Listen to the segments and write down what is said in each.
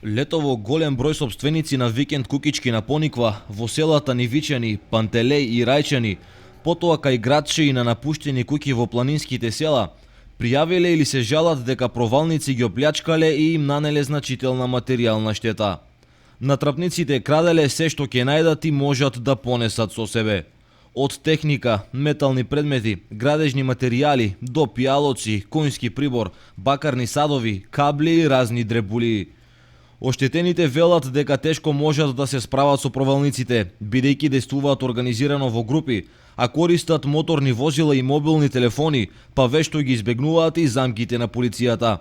Летово голем број сопственици на викенд кукички на Пониква во селата Нивичани, Пантелеј и Рајчани, потоа кај градче и на напуштени куќи во планинските села, пријавиле или се жалат дека провалници ги оплячкале и им нанеле значителна материјална штета. Натрапниците краделе се што ќе најдат и можат да понесат со себе. Од техника, метални предмети, градежни материјали, до пијалоци, конјски прибор, бакарни садови, кабли и разни дребулии. Оштетените велат дека тешко можат да се справат со провалниците, бидејќи действуваат организирано во групи, а користат моторни возила и мобилни телефони, па вешто ги избегнуваат и замките на полицијата.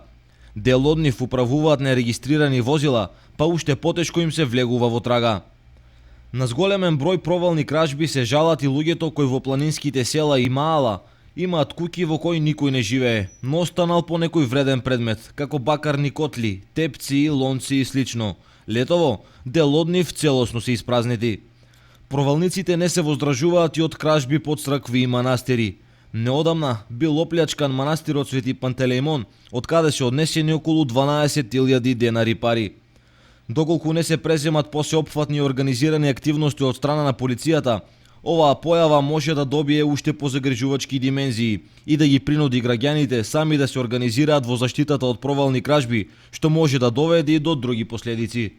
Дел од нив управуваат нерегистрирани возила, па уште потешко им се влегува во трага. На зголемен број провални кражби се жалат и луѓето кои во планинските села и маала имаат куќи во кои никој не живее, но останал по некој вреден предмет, како бакарни котли, тепци, лонци и слично. Летово, дел од нив целосно се испразнети. Провалниците не се воздражуваат и од кражби под цркви и манастири. Неодамна бил оплячкан манастирот Свети Пантелеимон, од каде се однесени околу 12.000 денари пари. Доколку не се преземат посеопфатни и организирани активности од страна на полицијата, оваа појава може да добие уште позагрижувачки димензии и да ги принуди граѓаните сами да се организираат во заштитата од провални кражби, што може да доведе и до други последици.